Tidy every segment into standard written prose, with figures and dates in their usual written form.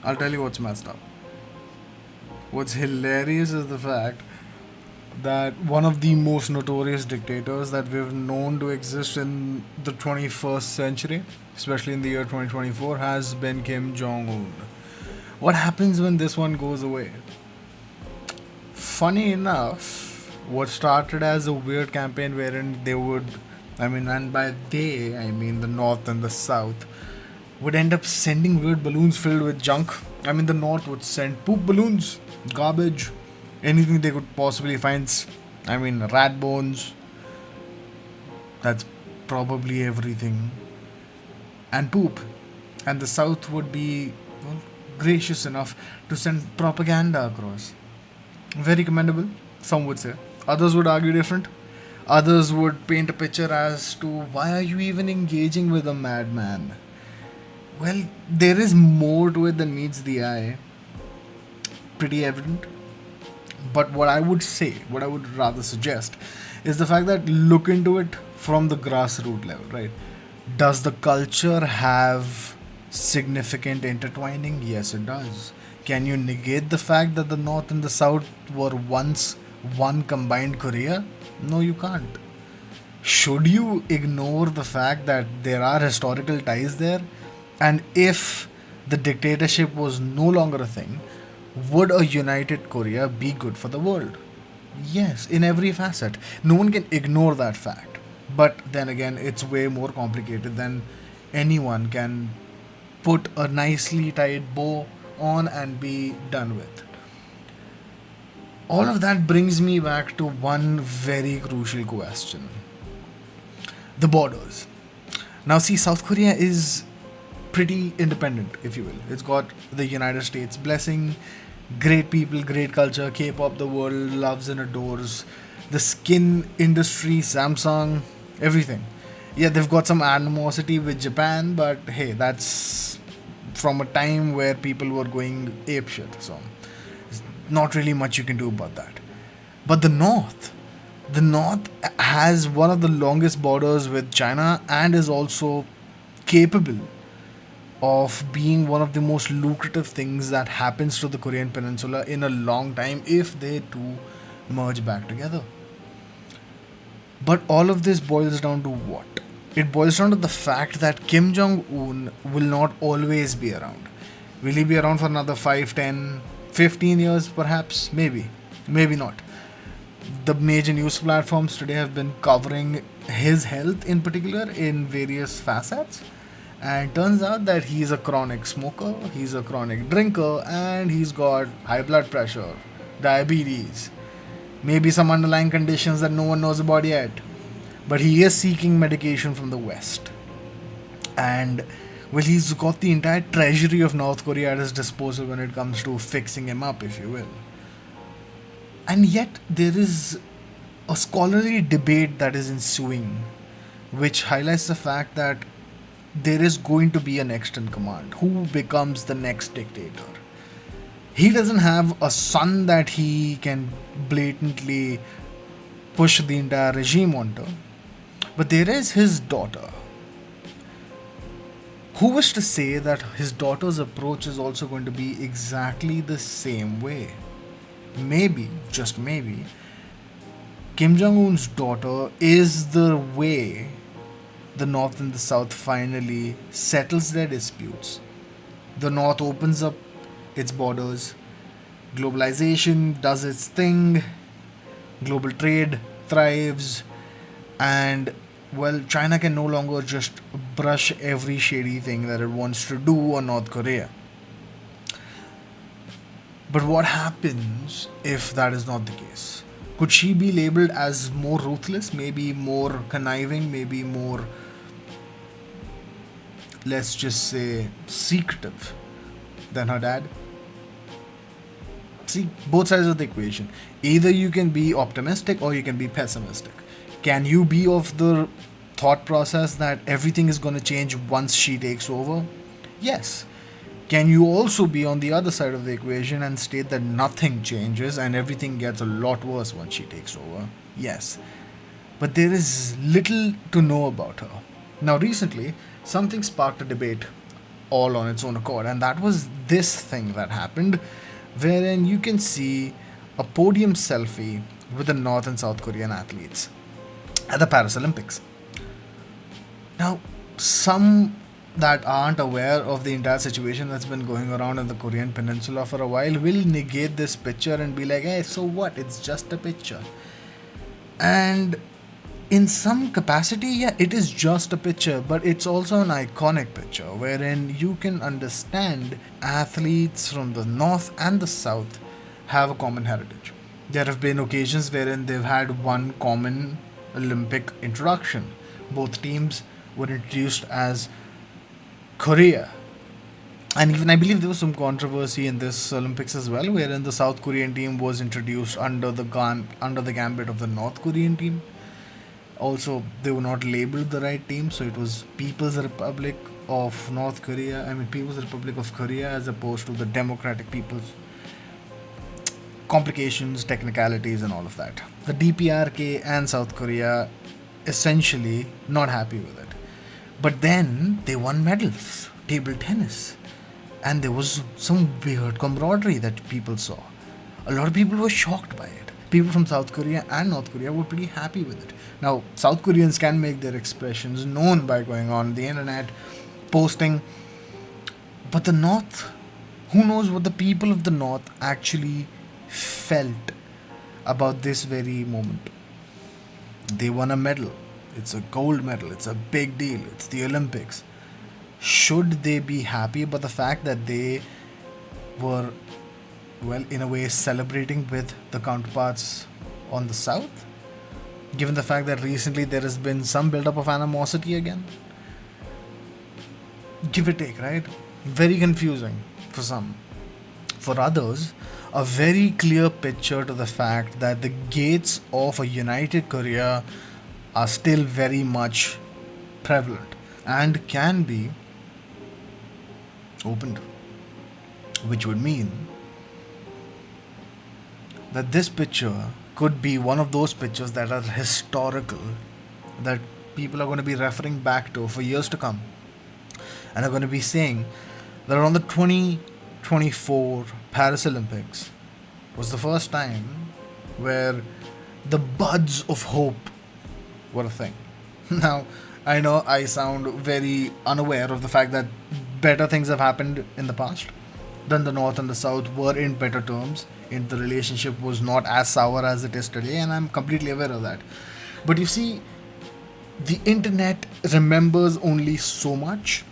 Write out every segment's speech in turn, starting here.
I'll tell you what's messed up. What's hilarious is the fact that one of the most notorious dictators that we've known to exist in the 21st century, especially in the year 2024, has been Kim Jong Un. What happens when this one goes away? Funny enough, what started as a weird campaign wherein they would, and by they, I mean the North and the South, would end up sending weird balloons filled with junk. The North would send poop balloons, garbage, anything they could possibly find. Rat bones, that's probably everything, and poop. And the South would be, well, gracious enough to send propaganda across. Very commendable, some would say. Others would argue different. Others would paint a picture as to why are you even engaging with a madman? Well, there is more to it than meets the eye. Pretty evident. But what I would say, what I would rather suggest, is the fact that look into it from the grassroots level, right? Does the culture have significant intertwining? Yes, it does. Can you negate the fact that the North and the South were once one combined Korea? No, you can't. Should you ignore the fact that there are historical ties there? And if the dictatorship was no longer a thing, would a united Korea be good for the world? Yes, in every facet. No one can ignore that fact. But then again, it's way more complicated than anyone can put a nicely tied bow on and be done with. All of that brings me back to one very crucial question: the borders. Now, see, South Korea is pretty independent, if you will. It's got the United States blessing, great people, great culture, K pop, the world loves and adores, the skin industry, Samsung, everything. Yeah, they've got some animosity with Japan, but hey, that's from a time where people were going apeshit, so there's not really much you can do about that. But the North has one of the longest borders with China and is also capable of being one of the most lucrative things that happens to the Korean Peninsula in a long time if they two merge back together. But all of this boils down to what? It boils down to the fact that Kim Jong Un will not always be around. Will he be around for another 5, 10, 15 years perhaps? Maybe. Maybe not. The major news platforms today have been covering his health in particular in various facets. And turns out that he's a chronic smoker, he's a chronic drinker, and he's got high blood pressure, diabetes, maybe some underlying conditions that no one knows about yet. But he is seeking medication from the West. And well, he's got the entire treasury of North Korea at his disposal when it comes to fixing him up, if you will. And yet, there is a scholarly debate that is ensuing, which highlights the fact that there is going to be a next in command. Who becomes the next dictator? He doesn't have a son that he can blatantly push the entire regime onto, but there is his daughter. Who is to say that his daughter's approach is also going to be exactly the same way? Maybe, just maybe, Kim Jong Un's daughter is the way the North and the South finally settles their disputes. The North opens up its borders, globalization does its thing, global trade thrives, and well, China can no longer just brush every shady thing that it wants to do on North Korea. But what happens if that is not the case? Could she be labeled as more ruthless, maybe more conniving, maybe more, let's just say, secretive than her dad? See, both sides of the equation. Either you can be optimistic or you can be pessimistic. Can you be of the thought process that everything is going to change once she takes over? Yes. Can you also be on the other side of the equation and state that nothing changes and everything gets a lot worse once she takes over? Yes. But there is little to know about her. Now, recently, something sparked a debate all on its own accord. And that was this thing that happened, wherein you can see a podium selfie with the North and South Korean athletes at the Paris Olympics. Now, some that aren't aware of the entire situation that's been going around in the Korean Peninsula for a while will negate this picture and be like, hey, so what? It's just a picture. And in some capacity, yeah, it is just a picture, but it's also an iconic picture wherein you can understand athletes from the North and the South have a common heritage. There have been occasions wherein they've had one common Olympic introduction. Both teams were introduced as Korea. And even I believe there was some controversy in this Olympics as well, wherein the South Korean team was introduced under the gambit of the North Korean team. Also, they were not labeled the right team, so it was People's Republic of North Korea. I mean, People's Republic of Korea as opposed to the Democratic People's. Complications, technicalities, and all of that. The DPRK and South Korea essentially not happy with it. But then they won medals, table tennis, and there was some weird camaraderie that people saw. A lot of people were shocked by it. People from South Korea and North Korea were pretty happy with it. Now, South Koreans can make their expressions known by going on the internet, posting, but the North, who knows what the people of the North actually felt about this very moment. They won a medal. It's a gold medal. It's a big deal. It's the Olympics. Should they be happy about the fact that they were, well, in a way, celebrating with the counterparts on the South? Given the fact that recently there has been some build-up of animosity again? Give or take, right? Very confusing for some. For others, a very clear picture to the fact that the gates of a united Korea are still very much prevalent and can be opened, which would mean that this picture could be one of those pictures that are historical, that people are going to be referring back to for years to come, and are going to be saying that around the 2024 Paris Olympics was the first time where the buds of hope were a thing. Now, I know I sound very unaware of the fact that better things have happened in the past. Then the North and the South were in better terms, and the relationship was not as sour as it is today, and I'm completely aware of that. But you see, the internet remembers only so much.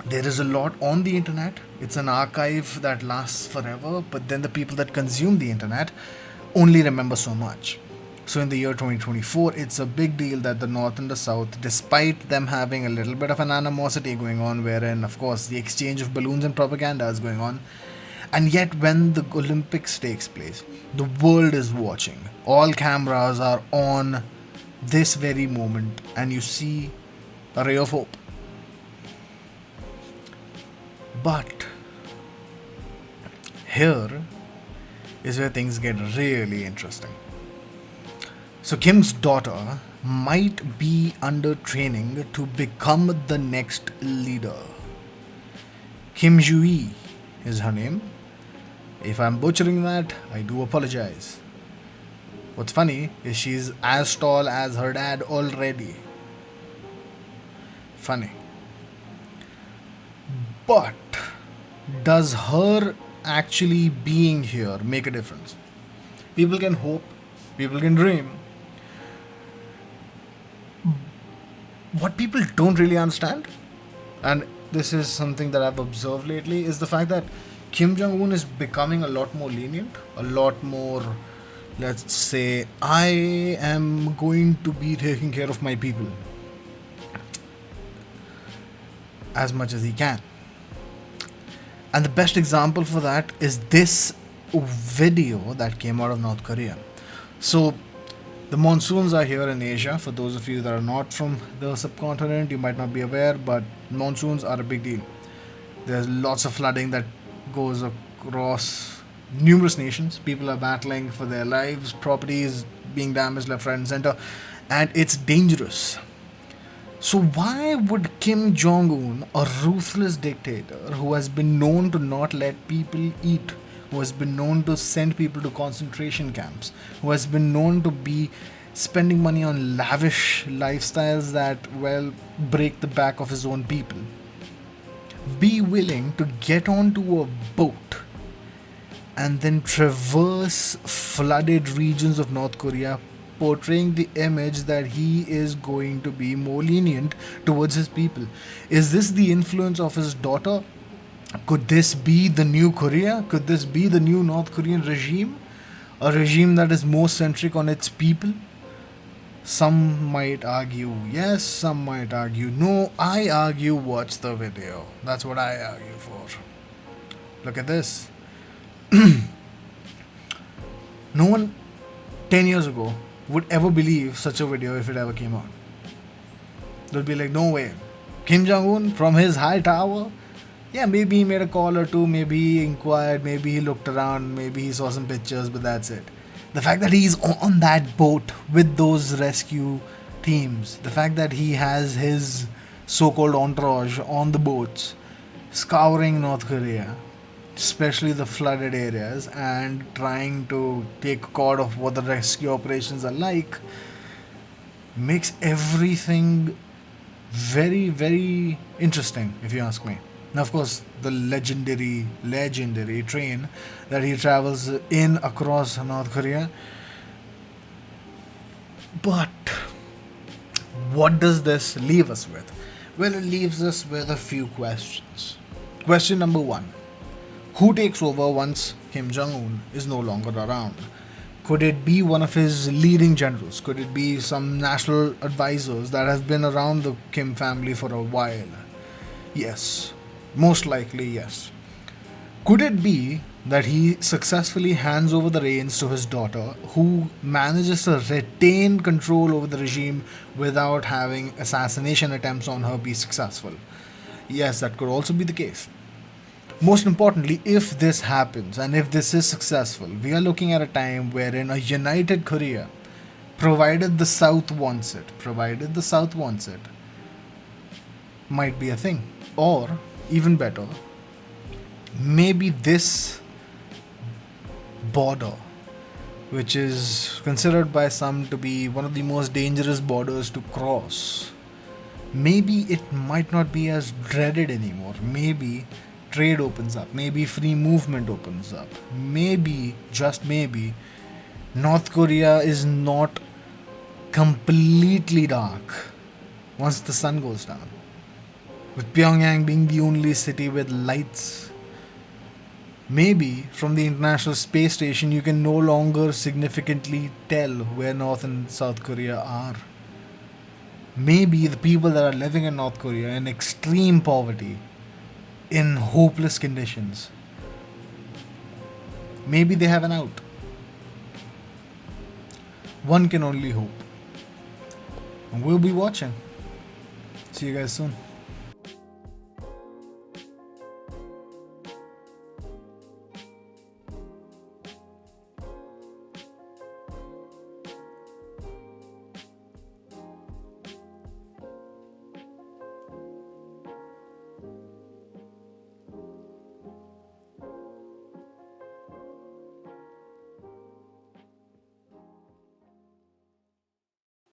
There is a lot on the internet. It's an archive that lasts forever, but then the people that consume the internet only remember so much. So in the year 2024, it's a big deal that the North and the South, despite them having a little bit of an animosity going on, wherein, of course, the exchange of balloons and propaganda is going on, and yet when the Olympics takes place, the world is watching. All cameras are on this very moment, and you see a ray of hope. But here is where things get really interesting. So Kim's daughter might be under training to become the next leader. Kim Jong-un is her name. If I'm butchering that, I do apologize. What's funny is she's as tall as her dad already. Funny. But does her actually being here make a difference? People can hope, people can dream. What people don't really understand, and this is something that I've observed lately, is the fact that Kim Jong Un is becoming a lot more lenient, a lot more, let's say, I am going to be taking care of my people as much as he can. And the best example for that is this video that came out of North Korea. So, the monsoons are here in Asia. For those of you that are not from the subcontinent, you might not be aware, but monsoons are a big deal. There's lots of flooding that goes across numerous nations. People are battling for their lives, properties being damaged left, right, and center, and it's dangerous. So, why would Kim Jong Un, a ruthless dictator who has been known to not let people eat, who has been known to send people to concentration camps, who has been known to be spending money on lavish lifestyles that, well, break the back of his own people, be willing to get onto a boat and then traverse flooded regions of North Korea, portraying the image that he is going to be more lenient towards his people? Is this the influence of his daughter? Could this be the new Korea? Could this be the new North Korean regime? A regime that is more centric on its people? Some might argue yes, some might argue no. I argue watch the video. That's what I argue for. Look at this. No one 10 years ago would ever believe such a video if it ever came out. They'll be like, no way. Kim Jong Un from his high tower? Yeah, maybe he made a call or two, maybe he inquired, maybe he looked around, maybe he saw some pictures, but that's it. The fact that he's on that boat with those rescue teams, the fact that he has his so called entourage on the boats, scouring North Korea, especially the flooded areas, and trying to take account of what the rescue operations are like, makes everything very, very interesting, if you ask me. Now, of course, the legendary train that he travels in across North Korea. But what does this leave us with? Well, it leaves us with a few questions. Question number one: who takes over once Kim Jong Un is no longer around? Could it be one of his leading generals? Could it be some national advisors that have been around the Kim family for a while? Yes. Most likely, yes. Could it be that he successfully hands over the reins to his daughter, who manages to retain control over the regime without having assassination attempts on her be successful? Yes, that could also be the case. Most importantly, if this happens and if this is successful, we are looking at a time wherein a united Korea, provided the South wants it, might be a thing. Or, even better, maybe this border, which is considered by some to be one of the most dangerous borders to cross, maybe it might not be as dreaded anymore. Maybe trade opens up, maybe free movement opens up, maybe, just maybe, North Korea is not completely dark once the sun goes down, with Pyongyang being the only city with lights. Maybe from the International Space Station you can no longer significantly tell where North and South Korea are. Maybe the people that are living in North Korea in extreme poverty, in hopeless conditions, maybe they have an out. One can only hope. And we'll be watching. See you guys soon.